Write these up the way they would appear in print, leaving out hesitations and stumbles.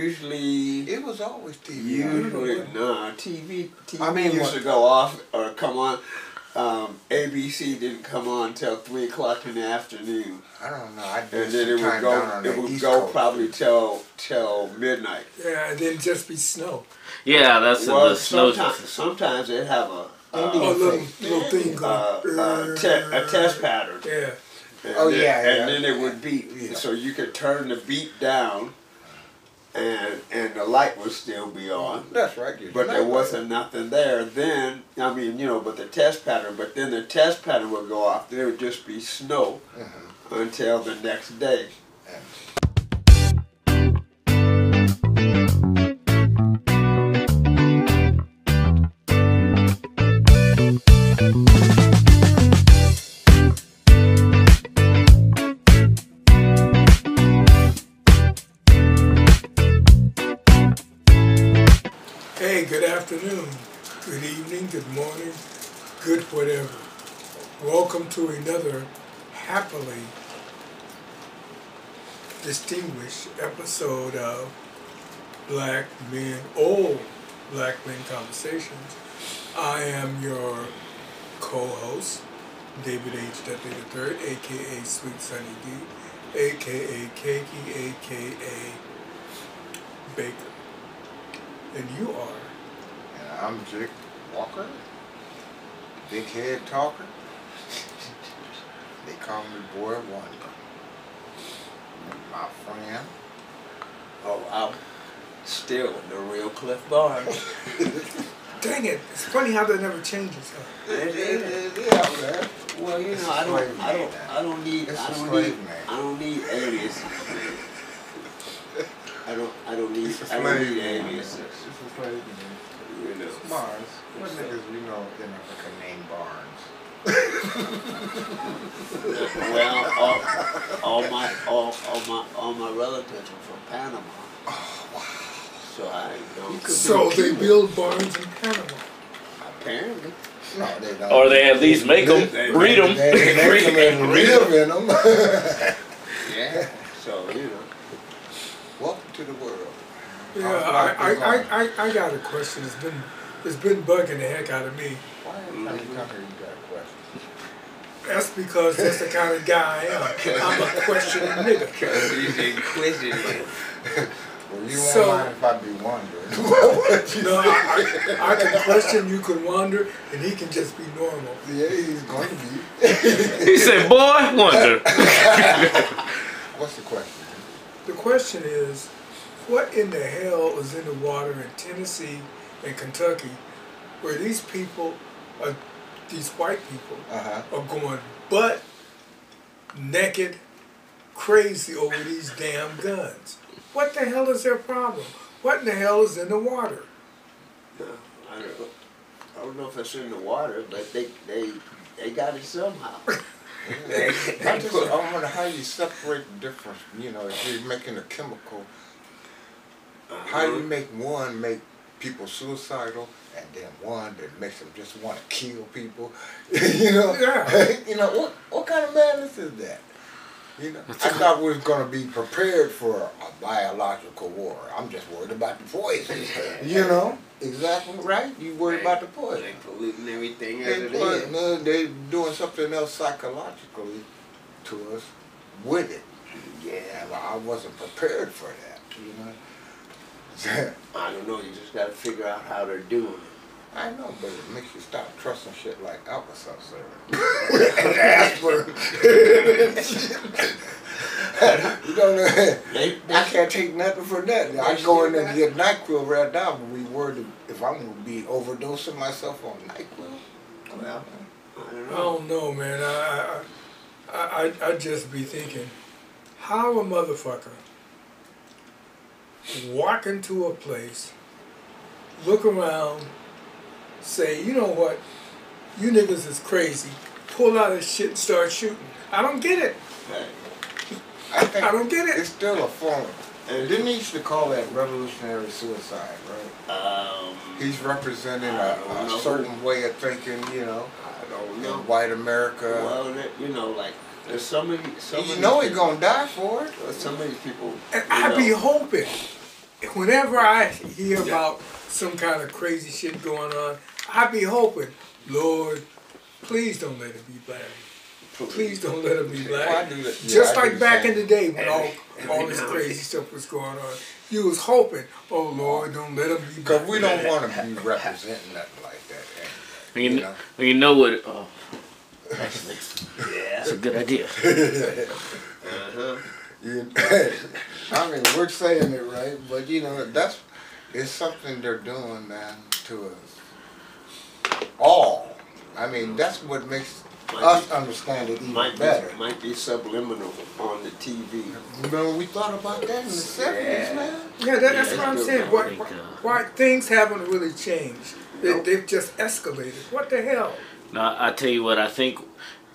Usually, It was always TV. usually, no, TV I mean, used to go off or come on. ABC didn't come on till 3 o'clock in the afternoon, I don't know. I and did then some time down on it the would East go Coast. probably till midnight. Yeah, and then just be snow. Yeah, that's Well, the snow. sometimes they'd have a little thing going. a test pattern. Yeah. And Oh, then, yeah, and yeah. then it would beat, Yeah. so you could turn the beat down, and the light would still be on. That's right. But there wasn't nothing there. Then, I mean, but the test pattern. But then the test pattern would go off. There would just be snow until the next day. Hey, good afternoon, good evening, good morning, good whatever. Welcome to another happily distinguished episode of Old Black Men Conversations. I am your co-host, David H. Dudley III, a.k.a. Sweet Sunny D, a.k.a. Cakey, a.k.a. Baker. And you are? And I'm Jake Walker, big head talker. They call me Boy Wonder. My friend. Oh, I'm still the real Cliff Barnes. Dang it! It's funny how that never changes. Huh? Yeah, man. Well, I don't need aliases. I don't need aliases. Barnes. What niggas we know in Africa named Barnes? Well, all my relatives are from Panama. Oh, wow. So I don't. So they build barns in Panama. Apparently. No, they don't. Or they at least make them, breed them. They make them and live in them. Yeah. So Welcome to the world. Yeah, I got a question. It's been bugging the heck out of me. Why every time you come here you got a question? That's because that's the kind of guy I am. I'm a questioning nigga. He's inquisitive. Well, you So- won't mind if I be wondering. What you No, say? I can question, you can wonder, and he can just be normal. Yeah, he's going to be. He said, "Boy, wonder." What's the question? The question is, what in the hell is in the water in Tennessee and Kentucky where these people, these white people, are going butt naked crazy over these damn guns? What the hell is their problem? What in the hell is in the water? I don't know if it's in the water, but they got it somehow. I wonder how you separate the difference, if you're making a chemical, how do you make one make people suicidal and then one that makes them just want to kill people? Yeah. What kind of madness is that? I thought we was going to be prepared for a biological war. I'm just worried about the poison. Exactly right. You worried about the poison. They polluting everything as it is. No, they doing something else psychologically to us with it. Yeah, well, I wasn't prepared for that. I don't know. You just got to figure out how they're doing it. I know, but it makes you stop trusting shit like Alka-Seltzer. I can't take nothing for nothing. I go in there and get NyQuil right now, but we worried if I'm going to be overdosing myself on NyQuil. Well, I don't I know. don't know, man. I just be thinking, how a motherfucker walk into a place, look around, say, you know what, you niggas is crazy, pull out his shit and start shooting. I don't get it. I don't get it. It's still a form. Didn't he used to call that revolutionary suicide, right? He's representing a certain way of thinking, I don't know. in white America. Well, like there's some he's gonna die for it. Some of these people. And I be hoping whenever I hear about some kind of crazy shit going on, I be hoping, Lord, please don't let it be black. Please don't let it be black. Well, I do that. Yeah, Just I do like the back same. in the day when all this crazy stuff was going on. You was hoping, oh Lord, don't let them be black. Because we don't want to be representing nothing like that. And, You know what? Oh, actually, that's a good idea. I mean, we're saying it right, but it's something they're doing, man, to us all. I mean, that's what makes us understand it even better. Might be subliminal on the TV. Remember, we thought about that in the 70s, man. Yeah, that's what I'm saying. Why things haven't really changed. They've just escalated. What the hell? Now, I tell you what, I think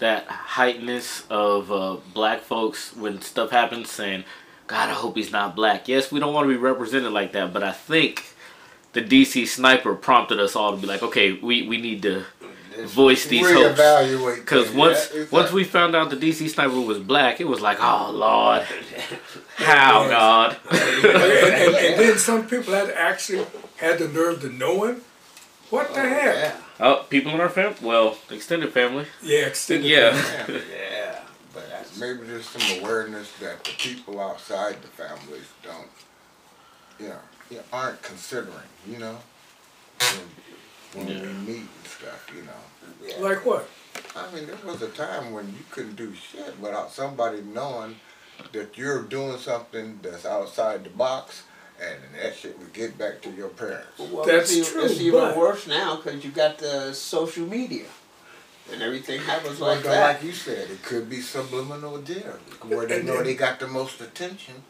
that heightenedness of black folks when stuff happens saying, God, I hope he's not black. Yes, we don't want to be represented like that, but I think the DC sniper prompted us all to be like, okay, we need to voice these hopes. Reevaluate. Because once we found out the DC sniper was black, it was like, oh, Lord, how, God? and then some people had the nerve to know him. What the heck? Yeah. Oh, people in our family? Well, extended family. Yeah, extended. Yeah. Yeah. But Maybe there's some awareness that the people outside the families aren't considering, when we meet and stuff, yeah. Like what? I mean, there was a time when you couldn't do shit without somebody knowing that you're doing something that's outside the box, and that shit would get back to your parents. Well, That's it's true, It's even but- worse now because you got the social media, and everything happens like Like, that. like you said, it could be subliminal there, where they know they got the most attention.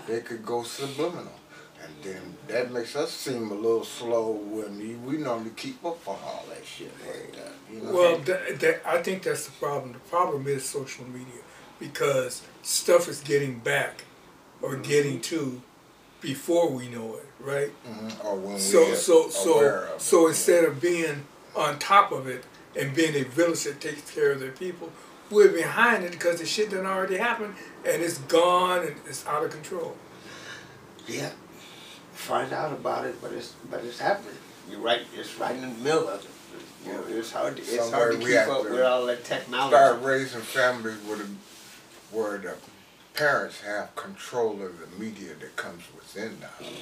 They could go subliminal, and then that makes us seem a little slow when we normally keep up on all that shit like that. Well, I think that's the problem. The problem is social media because stuff is getting back or getting to before we know it, right? Or when So instead of being on top of it and being a village that takes care of their people, we're behind it because the shit done already happened and it's gone and it's out of control. Yeah. Find out about it, but it's happening. You're right. It's right in the middle of it. It's hard to keep up with all that technology. Start raising families where the parents have control of the media that comes within the house.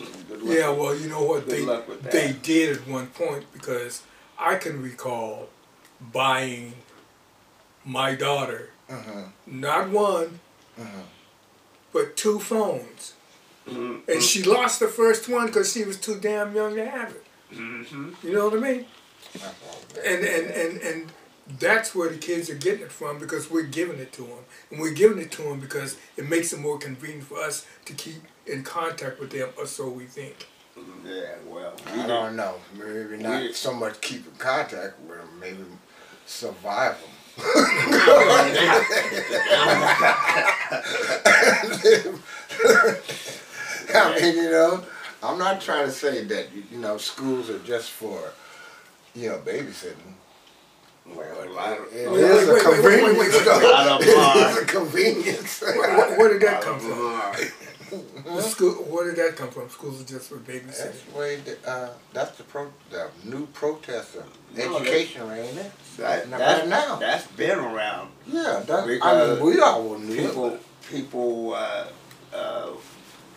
Yeah, well, you know what they did at one point because I can recall buying my daughter not one, but 2 phones, and she lost the first one because she was too damn young to have it. You know what I mean? And that's where the kids are getting it from because we're giving it to them. And we're giving it to them because it makes it more convenient for us to keep in contact with them, or so we think. Yeah, well, I don't know. Maybe not so much keep in contact with them, maybe survive them. I mean, I'm not trying to say that, schools are just for, babysitting. Well, It is a convenience. It is a convenience. Where did that come from? Where did that come from? Schools are just for babysitting. That's the new protest of education, ain't it? Right now. That's been around. Yeah, we all knew people,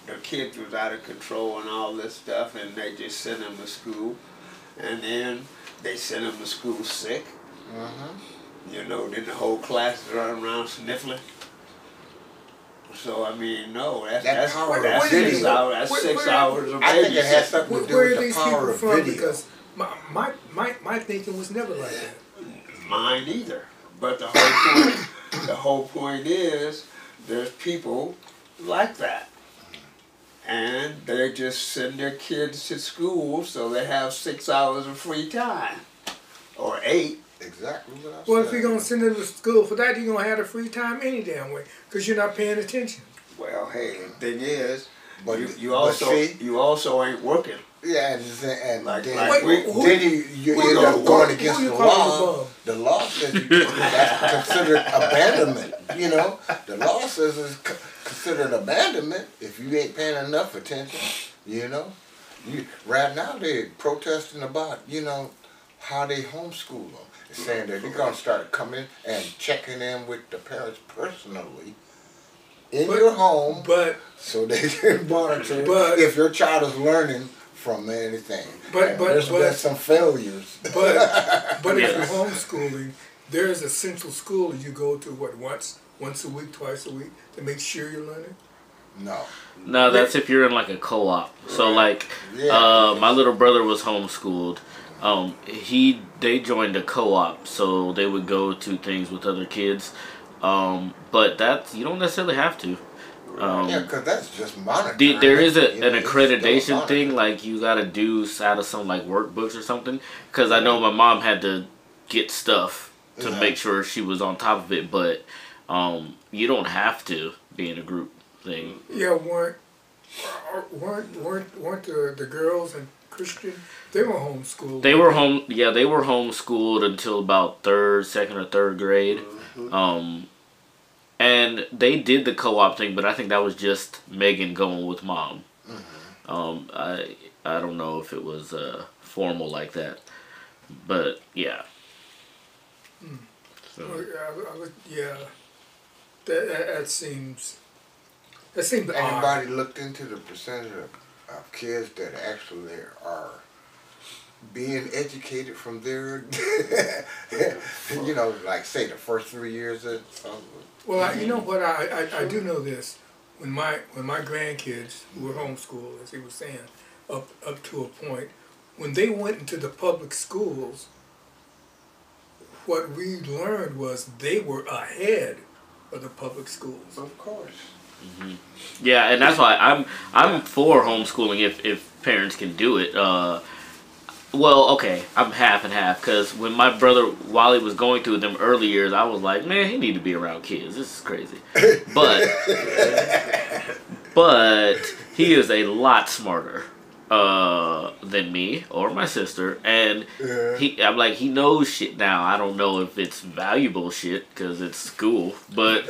their kids was out of control and all this stuff, and they just sent them to school, and then they sent them to school sick. Then the whole class is running around sniffling. So I mean, no, that's 6 hours. That's 6 hours of babysitting. I think it has something to do Where are with these the power people of from? video. Because my thinking was never like that. Mine either. But the whole point is there's people like that. And they just send their kids to school so they have 6 hours of free time. Or 8. Exactly what I said. Well, if you're going to send them to school for that, you're going to have the free time any damn way because you're not paying attention. Well, hey, the thing is, but you also ain't working. Yeah, and like, then you end up going against the law. The law says that's considered abandonment. The law says it's considered abandonment if you ain't paying enough attention. You know, right now they're protesting about how they homeschool them, saying that they're gonna start coming and checking in with the parents personally in your home, so they can monitor if your child is learning from anything. But there's been some failures. But if you're homeschooling, there is a central school you go to once a week, twice a week to make sure you're learning. No, that's if you're in like a co-op. So like, my little brother was homeschooled. They joined a co-op, so they would go to things with other kids. But you don't necessarily have to. Yeah, because that's just monitoring. There is an accreditation thing, like you got to do out of some like workbooks or something. Because I know my mom had to get stuff to make sure she was on top of it, but you don't have to be in a group thing. Yeah, weren't the girls and Christian? They were homeschooled. They were homeschooled until about second or third grade. And they did the co-op thing, but I think that was just Megan going with mom. I don't know if it was formal like that, but yeah. So. That seems odd. Anybody looked into the percentage of kids that actually are being educated from their, like say the first 3 years of well, you know what, I do know this. When my grandkids who were homeschooled, as he was saying, up to a point, when they went into the public schools, what we learned was they were ahead of the public schools. Of course. Yeah, and that's why I'm for homeschooling if parents can do it. Well, okay, I'm half and half, because when my brother, while he was going through them early years, I was like, man, he need to be around kids. This is crazy. But he is a lot smarter than me or my sister, and I'm like, he knows shit now. I don't know if it's valuable shit because it's school, but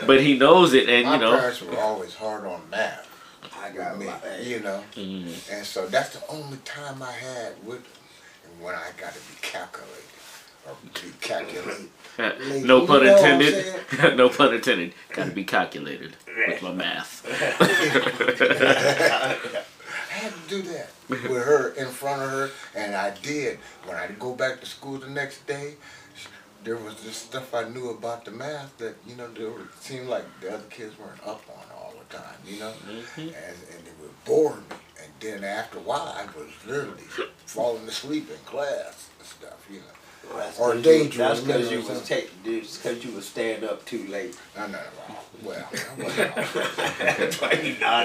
but he knows it, and my parents were always hard on math. I got me, and so that's the only time I had with them, and when I got to be calculated. No pun intended. No pun intended. Got to be calculated with my math. I had to do that with her, in front of her, and I did. When I go back to school the next day, there was this stuff I knew about the math that, it seemed like the other kids weren't up on all the time, and it would bore me. And then after a while, I was literally falling asleep in class and stuff, Or dangerous. That's because you was because you was staying up too late. No. Well,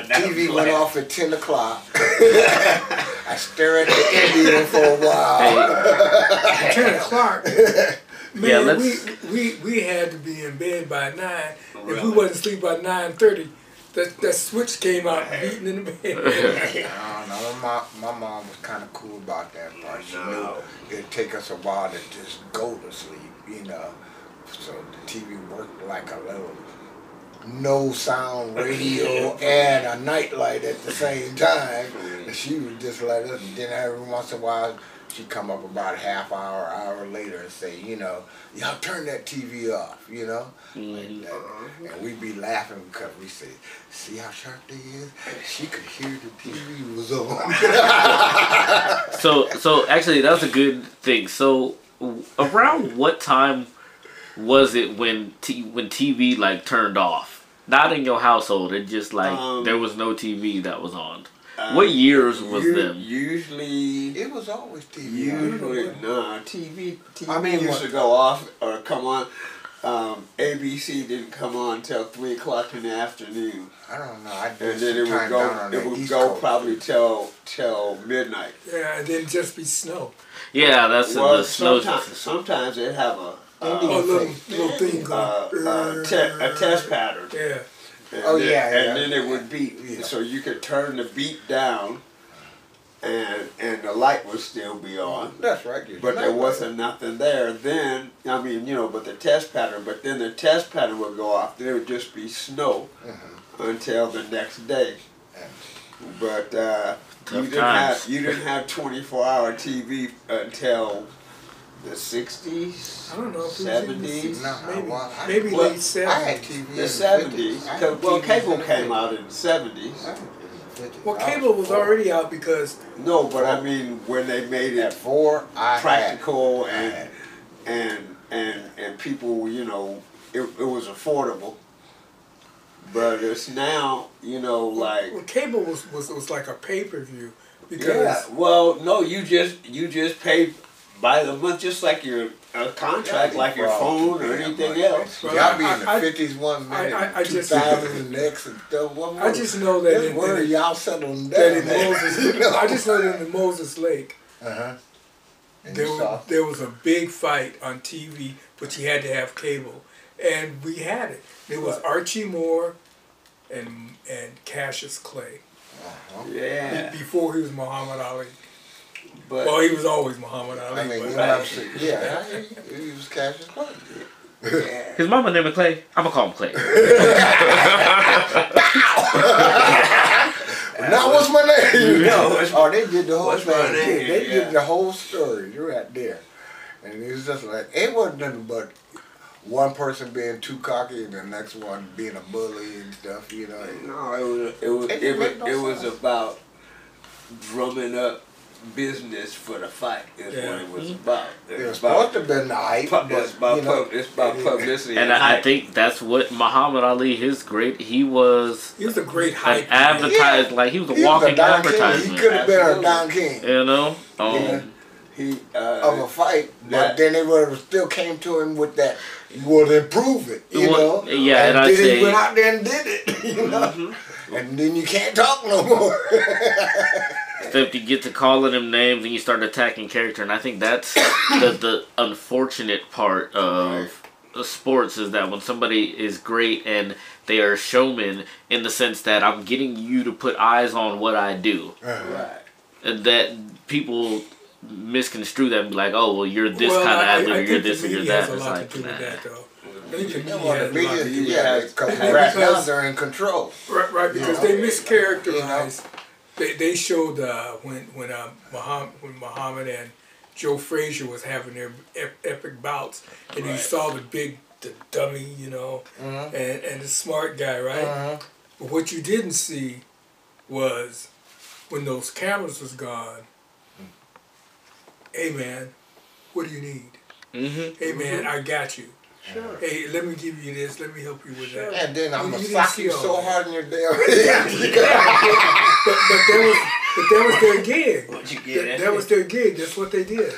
TV went off at 10 o'clock. I stare at the Indian for a while. 10 o'clock. Man, we had to be in bed by 9. Really? If we wasn't asleep by 9:30, that switch came out beating in the bed. No, my mom was kind of cool about that part. She knew it'd take us a while to just go to sleep, So the TV worked like a little no sound radio and a nightlight at the same time. And she would just let us, and then every once in a while, she'd come up about a half hour later and say, y'all turn that TV off, And we'd be laughing because we say, see how sharp they is? She could hear the TV was on. So actually, that's a good thing. So around what time was it when TV like turned off? Not in your household. It just like there was no TV that was on. What years was them? Usually, it was always TV. Usually, no, TV used to go off or come on. ABC didn't come on till 3 o'clock in the afternoon. I don't know. And then it would go probably till midnight. Yeah, and then just be snow. Yeah, that's the snow. Sometimes they'd have a little thing a test pattern. Yeah. And then it would beep, so you could turn the beep down, and the light would still be on. That's right. But there wasn't nothing there. Then but the test pattern. But then the test pattern would go off. There would just be snow until the next day. But times. you didn't have 24-hour TV until the 60s, I don't know if it was in the 70s. 60s. Maybe well, late 70s. I had TV The in 70s. The 50s. Well, cable in the came 50s. out in the 70s. Well, cable was already out because No, but I mean when they made At it 4, I practical had. and people, you know, it was affordable. But it's now, you know, like well, cable was like a pay-per-view because yeah. Well, no, you just pay by the month, just like your contract, like your phone or anything else. Well, Y'all be in the I- 50s 1 minute, I just- 2000 next and stuff. What I just know that This word y'all settling that down. in Moses, You know? I just know that in Moses Lake Uh-huh. And there you saw? there was a big fight on TV, but you had to have cable, and we had it. There was Archie Moore and Cassius Clay Yeah, before he was Muhammad Ali. but Well, he was always Muhammad Ali. I mean, but you have to, yeah, he was Cassius Clay. yeah. His mama named him Clay. I'm gonna call him Clay. Now what's my name? No, Oh, they did the whole what's my thing. name? They Yeah. did the whole story right there. And it was just like, it wasn't nothing but one person being too cocky and the next one being a bully and stuff, you know. No, it was about drumming up business for the fight. Is what it was about. It was supposed to have been the hype, It's but, about you know, publicity. And I think that's what Muhammad Ali, he was he was a great an hype. advertised, like he was a he was walking Don King. He advertisement. could have been a Absolutely. Don King You know? Yeah. he of a fight, but that- then they would have still came to him with that, you would improve it, you Well, know. yeah, and I'd then say- he went out there and did it, you know. And then you can't talk no more. Except you get to calling them names and you start attacking character, and I think that's the unfortunate part of sports is that when somebody is great and they are a showman in the sense that I'm getting you to put eyes on what I do, right. and that people misconstrue that and be like, oh, well, you're this Well, kind of I athlete, or you're think this the or you're media that. has a It's lot like, to do with nah. that, though. I think the media Well, has the a lot to do media, with yeah, that. because And right now because- they're in control. Right, because You they know? mischaracterized. They showed when Muhammad and Joe Frazier was having their epic bouts, and you saw the dummy, you know, and the smart guy, right? But what you didn't see was when those cameras was gone. Hey man, what do you need? Mm-hmm. Hey man, I got you. Sure. Hey, let me give you this. Let me help you with that. And then I'm You gonna didn't sock see you all so that. hard in your damn But that was their gig. What you get? That was their gig. That's what they did.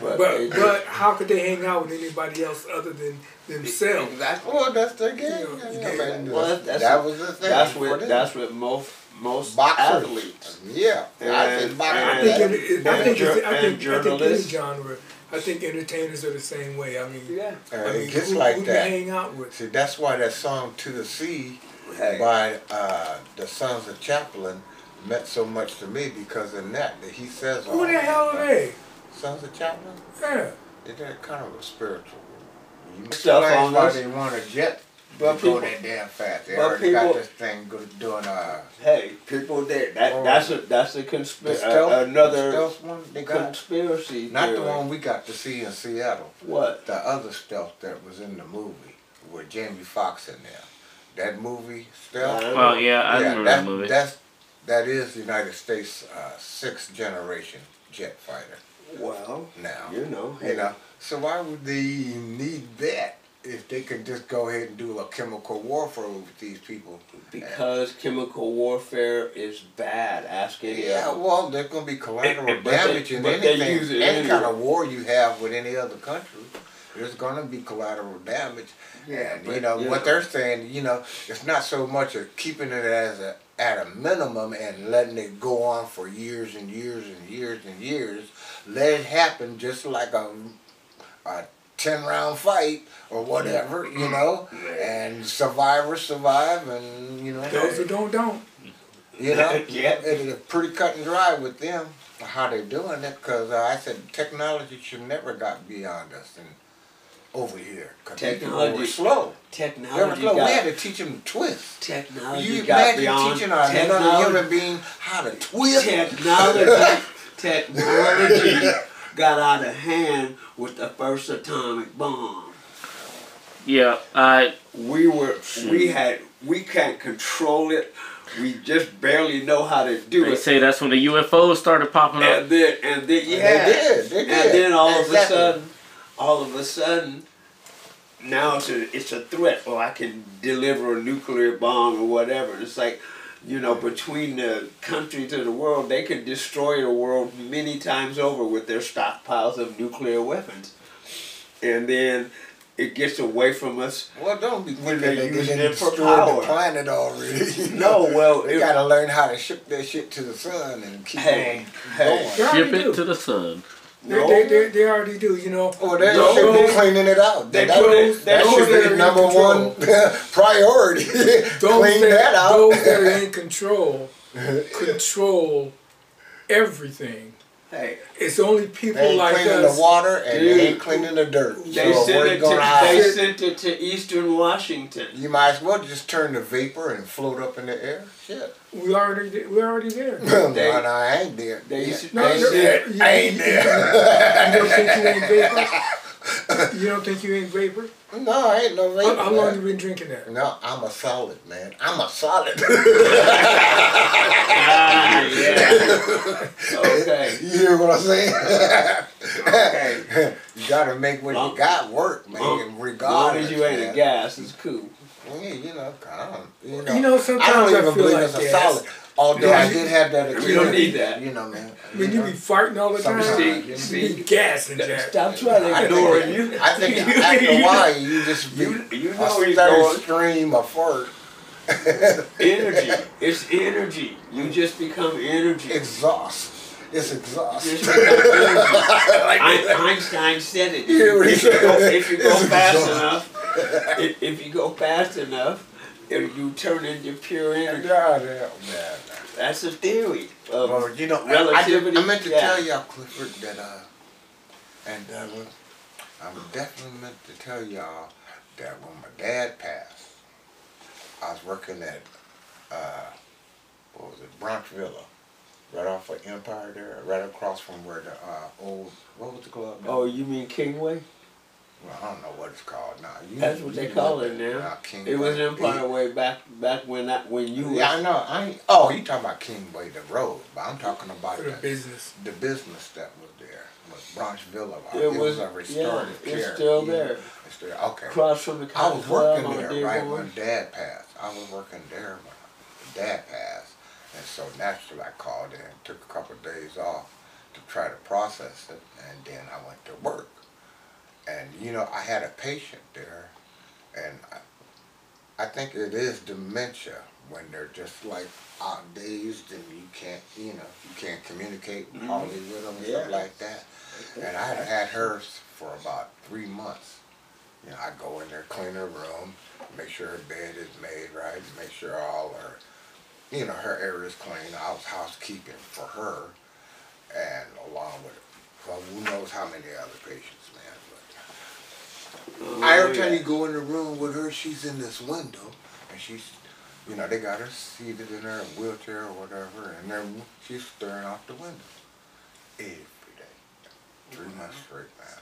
But how could they hang out with anybody else other than themselves? Exactly. Well, that's their game. Yeah. Well, that was the thing. for them. That's what most Boxers. athletes. Yeah, I think And- boxers. I and- think any journalists. genre. I think entertainers are the same way. I mean, I mean, it gets who, like who do you that. hang out with? See, that's why that song "To the Sea" Hey. by the Sons of Champlain meant so much to me because in that he says, Who the hell are they? Sons of Champlain? Yeah. They're kind of a spiritual. You Stuff that's on why us. they want a jet But to go people- that damn fast. They but already got people- this thing doing Hey, people there. That's a the conspiracy. stealth, Another stealth one they got. conspiracy. Not the theory. one we got to see in Seattle. What? The other stealth that was in the movie with Jamie Foxx in there. That movie, Stealth. Well, yeah, I remember that movie. That is the United States' sixth generation jet fighter Well, now. you know. You know, so why would they need that if they could just go ahead and do a chemical warfare with these people? Because chemical warfare is bad. Ask any Yeah, of them. well, there's gonna be collateral But they- damage in but they anything, use it any anyway. kind of war you have with any other country. There's gonna be collateral damage. Yeah, And but, you know you what know. they're saying. You know, it's not so much of keeping it at a minimum and letting it go on for years and years and years and years. Let it happen just like a 10-round fight or whatever, you know, and survivors survive, and you know, Those who don't. you know, Yeah. it's pretty cut and dry with them how they're doing it. Because I said technology should never got beyond us, and over here. Cause Technology were slow. Technology We had to teach them to twist. Technology You got imagine beyond teaching another human being how to twist? Technology got out of hand with the first atomic bomb. Yeah, we can't control it. We just barely know how to do it. They say that's when the UFOs started popping up. And then They did. And then all of a sudden, now it's a threat. Oh, I can deliver a nuclear bomb or whatever. It's like, you know, between the countries of the world, they can destroy the world many times over with their stockpiles of nuclear weapons. And then it gets away from us. Well, don't be when thinking they they use didn't it for destroy power. the planet already. No, well, they gotta learn how to ship that shit to the sun and keep on going. Ship it to the sun. They already do, you know. Oh, they should be cleaning it out. That should be the number one priority. Clean that out. Those that are in control everything. Hey, it's only people they ain't like cleaning us. the water and they ain't cleaning the dirt. They sent it to Eastern Washington. You might as well just turn the vapor and float up in the air. Shit. We're already there. No, I ain't there. I ain't there. You don't think you ain't vapor? You don't think you ain't vapor? No, I ain't no vapor. How long you been drinking that? No, I'm a solid, man. I'm a solid. Yeah. Okay. You hear what I'm saying? Okay. You gotta make what you got work, man. Regardless. As long as you ain't a gas, it's cool. Yeah, you know, sometimes I don't even feel believe like it's a solid. Although I did have that experience. We don't need that. You know, man. When you be farting all the time, you be gassing, Jack. Stop trying to ignore you. I think after a while, you just be you know a steady stream of fart. Energy. It's energy. You just become energy. Exhaust. It's exhaust. Einstein said it. If you go fast enough, if you go fast enough, you turn into pure energy. Man. That's a theory of relativity. I meant to tell y'all, Clifford, that and Douglas, I definitely meant to tell y'all that when my dad passed, I was working at what was it, Bronx Villa, right off of Empire there, right across from where the old, what was the club? Oh, you mean Kingway? Well, I don't know what it's called now. That's what they call it now. It was Empire Way back when you. Yeah, I know. Oh, you talking about Kingway, the road? But I'm talking about the business. The business that was there was Bronx Villa. It was a restorative care. It's still there. It's still okay. Across from the I was working there right when Dad passed. I was working there when Dad passed, and so naturally I called in, took a couple of days off to try to process it, and then I went to work. And you know, I had a patient there, and I think it is dementia when they're just like outdazed and you can't communicate hardly with them and stuff like that. And I had her for about 3 months. You know, I go in there, clean her room, make sure her bed is made right, make sure all her, her area is clean. I was housekeeping for her, and along with, well, who knows how many other patients, man. Every time you go in the room with her, she's in this window, and she's, they got her seated in her wheelchair or whatever, and then she's staring out the window every day, 3 months straight, man.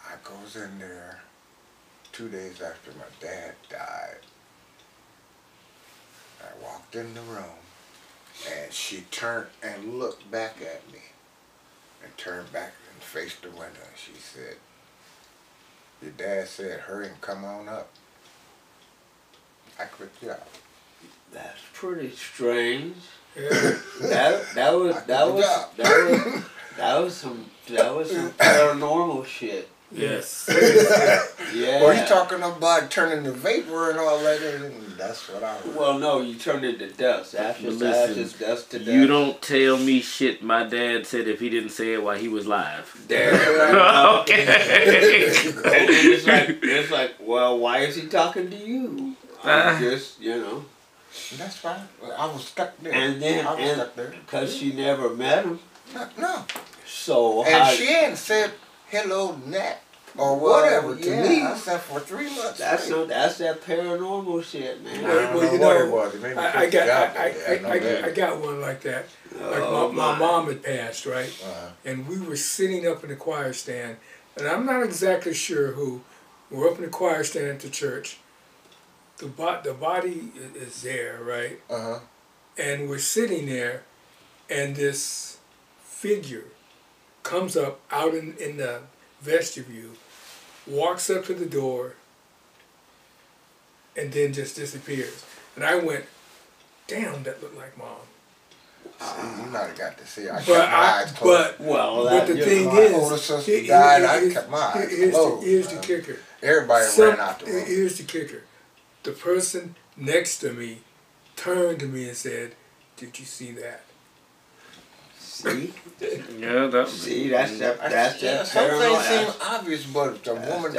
I goes in there 2 days after my dad died. I walked in the room, and she turned and looked back at me, and turned back and faced the window, and she said, "Your dad said, hurry and come on up." I quit the job. That's pretty strange. Yeah. That was some paranormal shit. Yes. Yeah. Well, you talking about turning to vapor and all that, and that's what I heard. Well, no, you turn into dust. Ashes, dust to dust. You don't tell me shit my dad said if he didn't say it while he was live. Okay. And it's like, well, why is he talking to you? Just, That's fine. I was stuck there. And then, I was stuck there. Because she never met him. No. So and she hadn't said hello, Nat. or whatever. To me, except for 3 months. That's that paranormal shit, man. Well, you know, I got one like that. Like my mom had passed, right? And we were sitting up in the choir stand, and I'm not exactly sure who. We're up in the choir stand at the church. The body is there, right? And we're sitting there, and this figure comes up out in the vestibule, walks up to the door, and then just disappears. And I went, damn, that looked like Mom. You might have got to see her. I kept my eyes closed. But the thing is, here's the kicker. Everybody ran out the room. Here's the kicker. The person next to me turned to me and said, "Did you see that?" See? Yeah, that's that some things seem obvious, but if a woman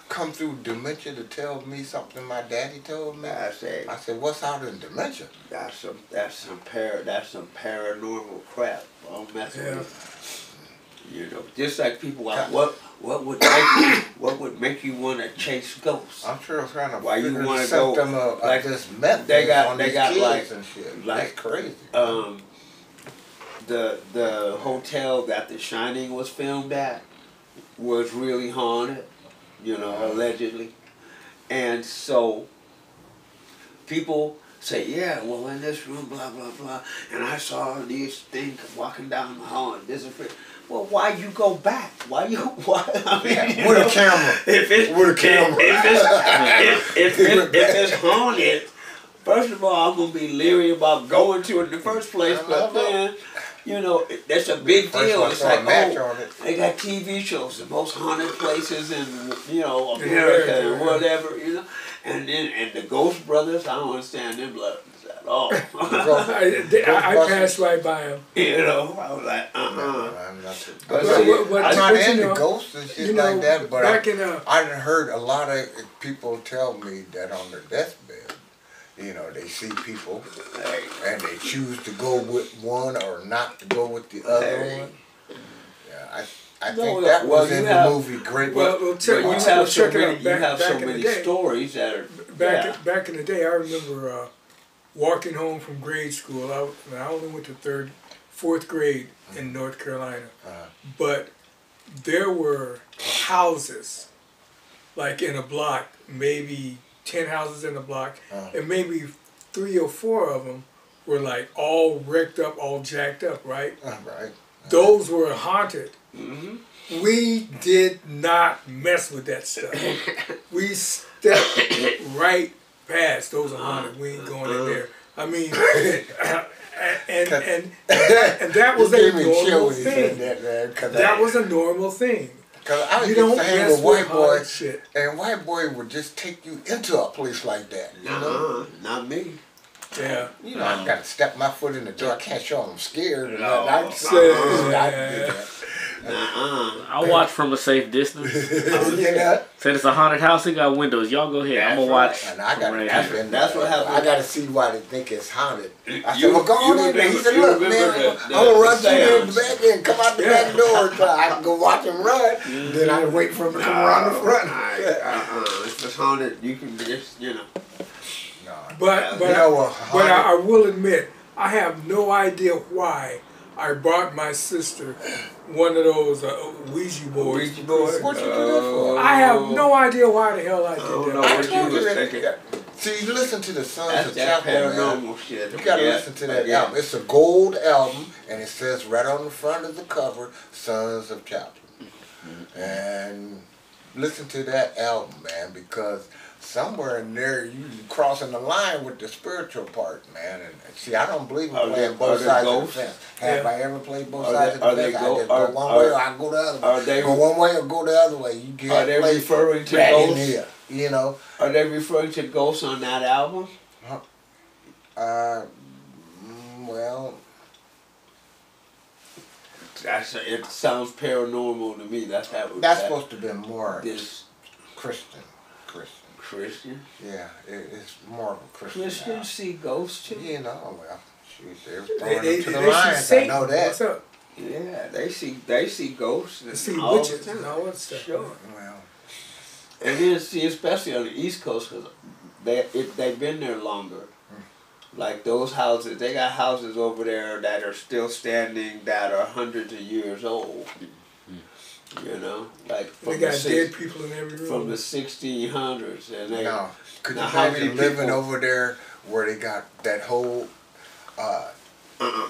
come through dementia to tell me something my daddy told me, I said, what's out in dementia? That's some paranormal crap. Don't mess with it. You know, just like people like what would make you want to chase ghosts? I'm sure it's kind of why you want to go like this meth. They got like and shit. That's crazy. The hotel that The Shining was filmed at was really haunted, you know, allegedly. And so people say, yeah, well, in this room, blah, blah, blah, and I saw these things walking down the hall and disappeared. Well, why you go back? Why? I mean, with a camera. If it's haunted, first of all, I'm going to be leery about going to it in the first place, but then, you know, that's a big deal. It's like, they got TV shows, the most haunted places in, you know, America and whatever, you know. And the Ghost Brothers, I don't understand them legends at all. I passed right by them. You know, I was like, I'm not into ghosts and shit like that, but I done heard a lot of people tell me that on their deathbed, you know, they see people and they choose to go with one or not to go with the other one. Yeah, I think that was in the movie Great. You have so many stories that are back in the day. I remember walking home from grade school. I only went to fourth grade in North Carolina, but there were houses, like in a block, maybe 10 houses in a block, and maybe 3 or 4 of them were like all wrecked up, all jacked up, right? Right. Those were haunted. We did not mess with that stuff. We stepped right past those are haunted. We ain't going in there. I mean, and that was a normal thing. That was a normal thing. Because I used to hang with white boy, and white boy would just take you into a place like that. You know? Not me. Yeah. You know, I got to step my foot in the door. I can't show them I'm scared. I watch from a safe distance. Said it's a haunted house. It got windows. Y'all go ahead. I'm gonna watch. And that's what happened. I gotta see why they think it's haunted. I said, well, go on in there. He said, look, man, I'm gonna run through the back and come out the back door so I can go watch him run. Then I wait for him to come around the front. If it's haunted, you can just, you know. But I will admit, I have no idea why I brought my sister one of those Ouija boards. What you do that for? I have no idea why the hell I did that. See, you listen to the Sons of Chapel. Paranormal shit. You gotta listen to that album. It's a gold album, and it says right on the front of the cover, Sons of Chapel. And listen to that album, man, because somewhere in there you crossing the line with the spiritual part, man. And see, I don't believe in playing both sides of the fence. Have I ever played both sides of the fence? I just go one way or I go the other way. Go one way or go the other way. You can't play referring to ghosts? Here, you know. Are they referring to ghosts on that album? Well, it sounds paranormal to me. That's supposed to be more Christian. Yeah, it's more of a Christian. Christians see ghosts too? You know, well, shoot, they're throwing them to the lions. I know that. What's up? Yeah, they see ghosts. They see all witches the and time. all that stuff. Sure. Well, And then see, especially on the East Coast, because they've been there longer. Like those houses, they got houses over there that are still standing that are hundreds of years old. You know, like They got dead people in every room. from the 1600s, and they. no. Could you Now, how many imagine living people- over there where they got that whole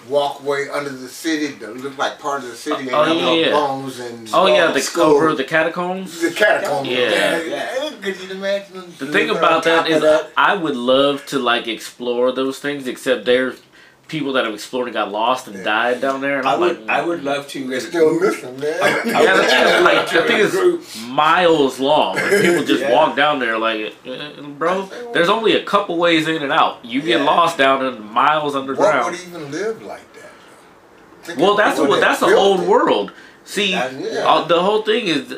walkway under the city that looked like part of the city and Oh, got yeah. bones and Oh yeah, the skull. cover of the catacombs. The catacombs. Yeah. Could you imagine? The thing living about on top that of is, I would love to like explore those things. Except there's people that have explored and got lost and died down there. And I I'm would, like, I would love to. They're still missing, man. Yeah, the thing is, like, the thing is miles long. Like, people just Yeah. walk down there, like, bro. There's only a couple ways in and out. You get Yeah. lost down in miles What underground. would even live like that? Think Well, of that's people that that's the built old it. world. See, Yeah. the whole thing is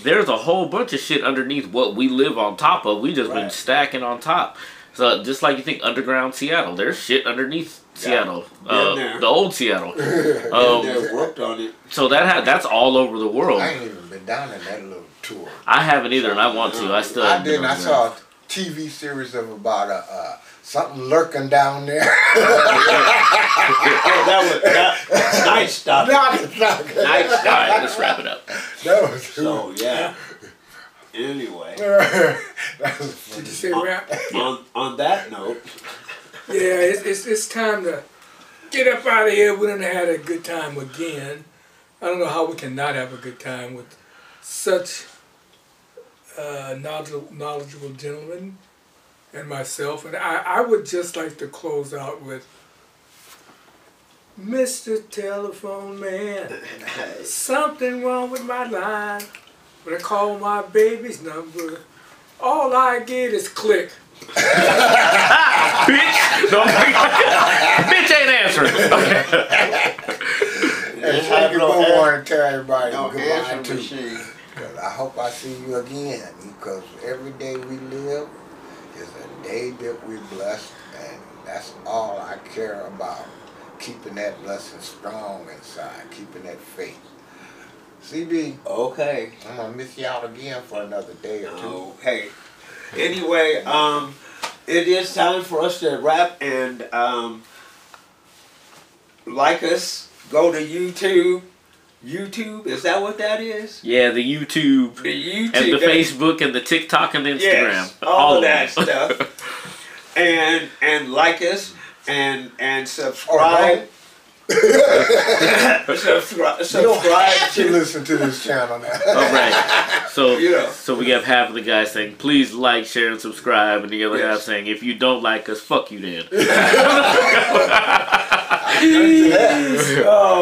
there's a whole bunch of shit underneath what we live on top of. We just been Right. stacking on top. So just like you think underground Seattle, there's shit underneath Seattle, Been there. the old Seattle. They worked on it. So that's all over the world. I ain't even been down in that little tour. I haven't either, and I want to. I still. I haven't been didn't. I on saw a TV series of about something lurking down there. Oh, that Night Stalker. Night there. All right, let's wrap it up. That was So yeah. Anyway, that was funny. Did you say rap? on that note, Yeah, it's time to get up out of here. We done had a good time again. I don't know how we can not have a good time with such knowledgeable gentlemen and myself. And I would just like to close out with Mr. Telephone Man. Something wrong with my line. When I call my baby's number, all I get is click. Bitch, no, bitch ain't answering. And thank you for wanting to tell everybody no goodbye answer too. machine. Because I hope I see you again. Because every day we live is a day that we're blessed, and that's all I care about. Keeping that blessing strong inside, keeping that faith. CB, Okay. I'm gonna miss you out again for another day or two. Okay. Anyway, it is time for us to wrap, and like us. Go to YouTube. YouTube, is that what that is? Yeah, the YouTube, The YouTube and the that- Facebook, and the TikTok, and the Instagram. Yes, all of them. that stuff. and like us and subscribe. Subscribe You don't have to to listen to this channel now. All right. So, Yeah. so we have half of the guys saying, "Please like, share, and subscribe," and the other half saying, "If you don't like us, fuck you then." Oh